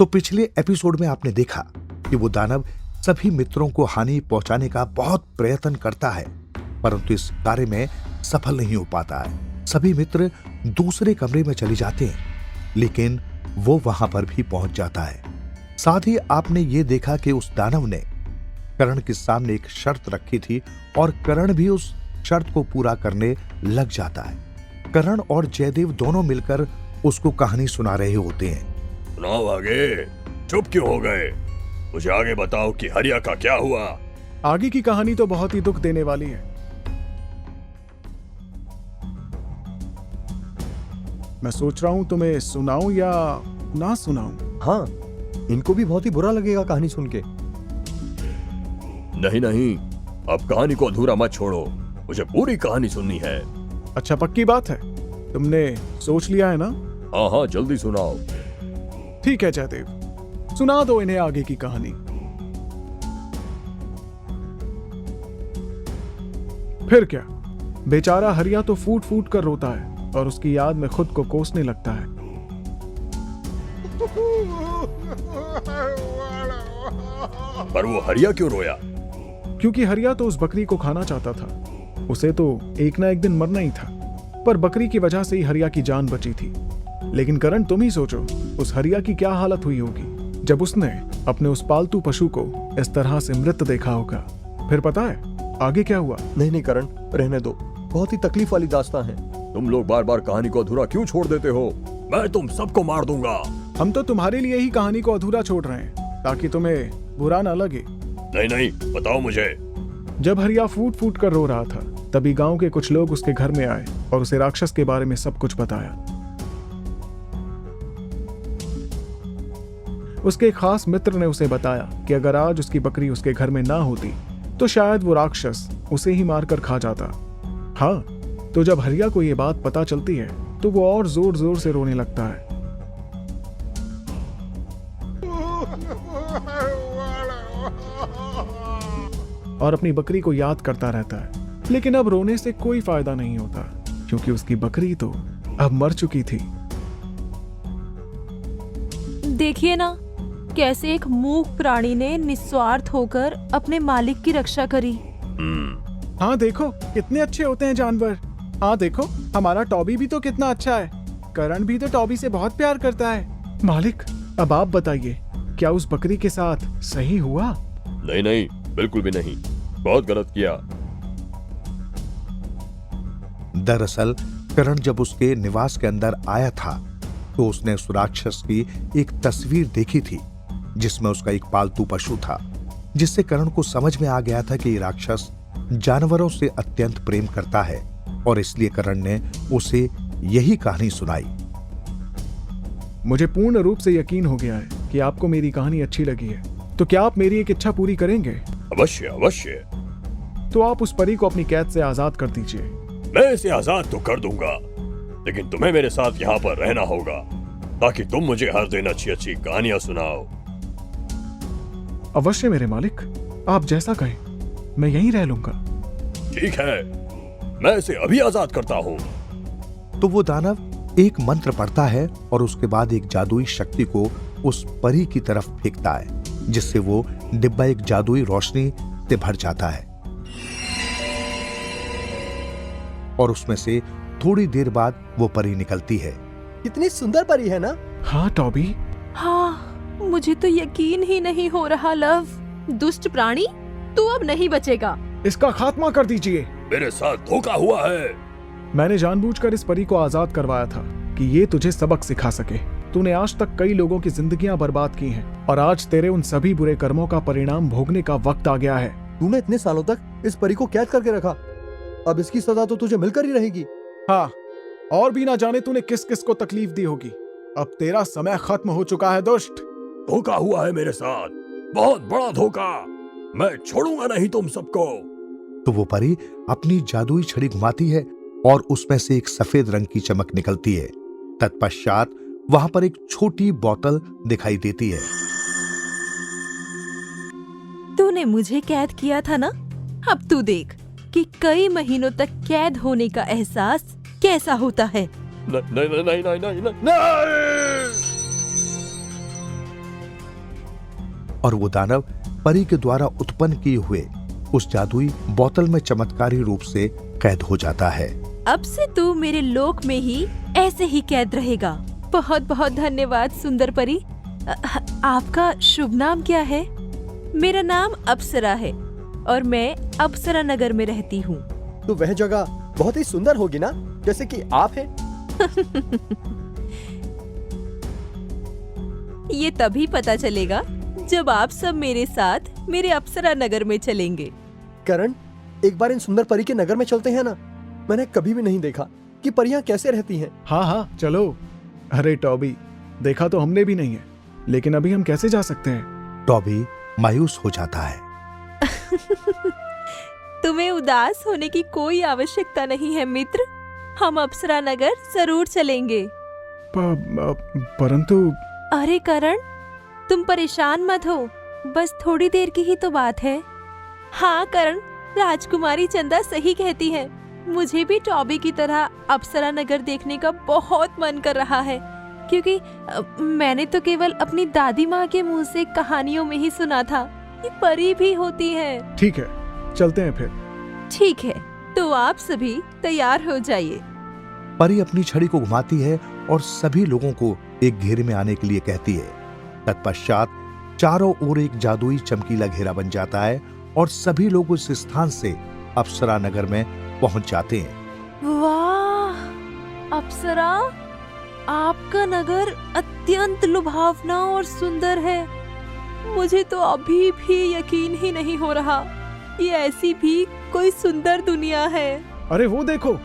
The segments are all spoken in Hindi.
तो पिछले एपिसोड में आपने देखा कि वो दानव सभी मित्रों को हानि पहुंचाने का बहुत प्रयत्न करता है, परंतु इस कार्य में सफल नहीं हो पाता है। सभी मित्र दूसरे कमरे में चले जाते हैं, लेकिन वो वहां पर भी पहुंच जाता है। साथ ही आपने ये देखा कि उस दानव ने करण के सामने एक शर्त रखी थी और करण भी उस शर्त को पूरा करने लग जाता है। करण और जयदेव दोनों मिलकर उसको कहानी सुना रहे होते हैं। सुनाओ आगे, चुप क्यों हो गए? मुझे आगे बताओ कि हरिया का क्या हुआ। आगे की कहानी तो बहुत ही दुख देने वाली है। मैं सोच रहा हूं तुम्हें सुनाऊं या ना सुनाऊं। हाँ, इनको भी बहुत ही बुरा लगेगा कहानी सुन के। नहीं नहीं, अब कहानी को अधूरा मत छोड़ो, मुझे पूरी कहानी सुननी है। अच्छा, पक्की बात है, तुमने सोच लिया है ना? हाँ हाँ, जल्दी सुनाओ। ठीक है जयदेव, सुना दो इन्हें आगे की कहानी। फिर क्या, बेचारा हरिया तो फूट फूट कर रोता है और उसकी याद में खुद को कोसने लगता है। पर वो हरिया क्यों रोया? क्योंकि हरिया तो उस बकरी को खाना चाहता था। उसे तो एक ना एक दिन मरना ही था, पर बकरी की वजह से ही हरिया की जान बची थी। लेकिन करण, तुम ही सोचो उस हरिया की क्या हालत हुई होगी जब उसने अपने उस पालतू पशु को इस तरह से मृत देखा होगा। फिर पता है आगे क्या हुआ? नहीं नहीं करण, रहने दो, बहुत ही तकलीफ वाली दास्तां है। तुम लोग बार बार कहानी को अधूरा क्यों छोड़ देते हो? मैं तुम सबको मार दूंगा। हम तो तुम्हारे लिए ही कहानी को अधूरा छोड़ रहे हैं ताकि तुम्हें बुरा ना लगे। नहीं नहीं, बताओ मुझे। जब हरिया फूट फूट कर रो रहा था, तभी गांव के कुछ लोग उसके घर में आए और उसे राक्षस के बारे में सब कुछ बताया। उसके एक खास मित्र ने उसे बताया कि अगर आज उसकी बकरी उसके घर में ना होती तो शायद वो राक्षस उसे ही मारकर खा जाता। हाँ, तो जब हरिया को ये बात पता चलती है तो वो और जोर जोर से रोने लगता है और अपनी बकरी को याद करता रहता है। लेकिन अब रोने से कोई फायदा नहीं होता, क्योंकि उसकी बकरी तो अब मर चुकी थी। देखिए ना, कैसे एक मूक प्राणी ने निस्वार्थ होकर अपने मालिक की रक्षा करी। हाँ देखो, कितने अच्छे होते हैं जानवर। हाँ देखो, हमारा टॉबी भी तो कितना अच्छा है। करण भी तो टॉबी से बहुत प्यार करता है। मालिक, अब आप बताइए, क्या उस बकरी के साथ सही हुआ? नहीं नहीं, बिल्कुल भी नहीं, बहुत गलत किया। दरअसल करण जब उसके निवास के अंदर आया था तो उसने उस राक्षस की एक तस्वीर देखी थी जिसमें उसका एक पालतू पशु था, जिससे करण को समझ में आ गया था कि ये राक्षस जानवरों से अत्यंत प्रेम करता है और इसलिए करण ने उसे यही कहानी सुनाई। मुझे पूर्ण रूप से यकीन हो गया है कि आपको मेरी कहानी अच्छी लगी है, तो क्या आप मेरी एक इच्छा पूरी करेंगे? अवश्य अवश्य। तो आप उस परी को अपनी कैद से आजाद कर दीजिए। मैं इसे आजाद तो कर दूंगा, लेकिन तुम्हें मेरे साथ यहाँ पर रहना होगा ताकि तुम मुझे हर दिन अच्छी अच्छी कहानियां सुनाओ। अवश्य मेरे मालिक, आप जैसा कहें, मैं यहीं रह लूंगा। ठीक है, मैं इसे अभी आजाद करता हूँ। तो वो दानव एक मंत्र पढ़ता है और उसके बाद एक जादुई शक्ति को उस परी की तरफ फेंकता है, जिससे वो डिब्बा एक जादुई रोशनी से भर जाता है और उसमें से थोड़ी देर बाद वो परी निकलती है। कितनी सुंदर परी है ना? हाँ टॉबी। हाँ, मुझे तो यकीन ही नहीं हो रहा लव। दुष्ट प्राणी, तू अब नहीं बचेगा। इसका खात्मा कर दीजिए। मेरे साथ धोखा हुआ है। मैंने जानबूझकर इस परी को आजाद करवाया था कि ये तुझे सबक सिखा सके। तूने आज तक कई लोगों की जिंदगियां बर्बाद की हैं और आज तेरे उन सभी बुरे कर्मों का परिणाम भोगने का वक्त आ गया है। तूने इतने सालों तक इस परी को कैद करके रखा, अब इसकी सजा तो तुझे मिलकर ही रहेगी। हाँ, और भी ना जाने तूने किस किस को तकलीफ दी होगी। अब तेरा समय खत्म हो चुका है दुष्ट। धोखा हुआ है मेरे साथ, बहुत बड़ा धोखा। मैं छोड़ूंगा नहीं तुम सबको। तो वो परी अपनी जादुई छड़ी घुमाती है और उसमें से एक सफेद रंग की चमक निकलती है। तत्पश्चात वहां पर एक छोटी बोतल दिखाई देती है। तूने मुझे कैद किया था ना, अब तू देख कि कई महीनों तक कैद होने का एहसास कैसा होता है। नहीं नहीं नहीं नहीं नहीं नहीं। और वो दानव परी के द्वारा उत्पन्न किए हुए उस जादुई बोतल में चमत्कारी रूप से कैद हो जाता है। अब से तू मेरे लोक में ही ऐसे ही कैद रहेगा। बहुत बहुत धन्यवाद सुंदर परी। आपका शुभ नाम क्या है? मेरा नाम अप्सरा है और मैं अप्सरा नगर में रहती हूँ। तो वह जगह बहुत ही सुंदर होगी ना, जैसे कि आप हैं। ये तभी पता चलेगा जब आप सब मेरे साथ मेरे अप्सरा नगर में चलेंगे। करण, एक बार इन सुंदर परी के नगर में चलते हैं ना। मैंने कभी भी नहीं देखा कि परियां कैसे रहती हैं। हाँ हाँ चलो। अरे टॉबी, देखा तो हमने भी नहीं है, लेकिन अभी हम कैसे जा सकते हैं? टॉबी मायूस हो जाता है। तुम्हें उदास होने की कोई आवश्यकता नहीं है मित्र। हम अप्सरा नगर जरूर चलेंगे। परंतु अरे करण, तुम परेशान मत हो, बस थोड़ी देर की ही तो बात है। हाँ करण, राजकुमारी चंदा सही कहती है। मुझे भी टॉबी की तरह अप्सरा नगर देखने का बहुत मन कर रहा है, क्योंकि मैंने तो केवल अपनी दादी माँ के मुंह से कहानियों में ही सुना था कि परी भी होती है। ठीक है, चलते हैं फिर। ठीक है, तो आप सभी तैयार हो जाइए। परी अपनी छड़ी को घुमाती है और सभी लोगों को एक घेरे में आने के लिए कहती है। तत्पश्चात चारों ओर एक जादुई चमकीला घेरा बन जाता है और सभी लोग उस स्थान से अप्सरा नगर में पहुंच जाते हैं। वाह अप्सरा, आपका नगर अत्यंत लुभावना और सुंदर है। मुझे तो अभी भी यकीन ही नहीं हो रहा कि ऐसी भी कोई सुंदर दुनिया है। अरे वो देखो,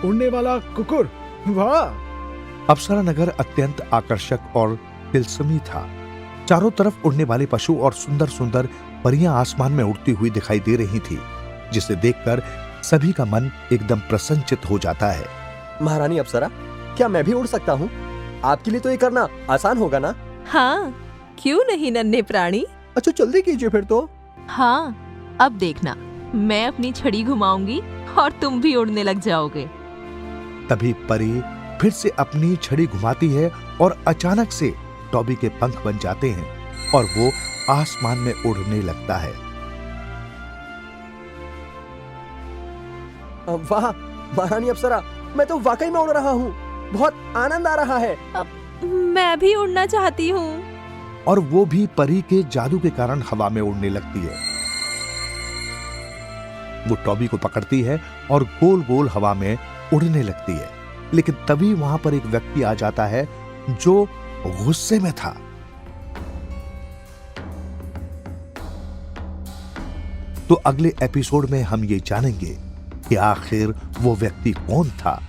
उड़ने वाला कुकुर। वाह! अप्सरा नगर अत्यंत आकर्षक और तिलस्मी था। चारों तरफ उड़ने वाले पशु और सुंदर सुंदर परियां आसमान में उड़ती हुई दिखाई दे रही थी, जिसे देखकर सभी का मन एकदम प्रसन्नचित हो जाता है। महारानी अप्सरा, क्या मैं भी उड़ सकता हूँ? आपके लिए तो ये करना आसान होगा ना? हाँ, क्यों नहीं नन्हे प्राणी। अच्छा जल्दी कीजिए फिर तो। हाँ, अब देखना, मैं अपनी छड़ी घुमाऊंगी और तुम भी उड़ने लग जाओगे। तभी परी फिर से अपनी छड़ी घुमाती है और अचानक से टॉबी के पंख बन जाते हैं और वो आसमान में उड़ने लगता है। वाह महारानी अप्सरा, मैं तो वाकई में उड़ रहा हूँ। बहुत आनंद आ रहा है। मैं भी उड़ना चाहती हूँ। और वो भी परी के जादू के कारण हवा में उड़ने लगती है। वो टॉबी को पकड़ती है और गोल गोल हवा में उड़ने लगती है, लेकिन तभी वहां पर एक व्यक्ति आ जाता है जो गुस्से में था। तो अगले एपिसोड में हम ये जानेंगे कि आखिर वो व्यक्ति कौन था।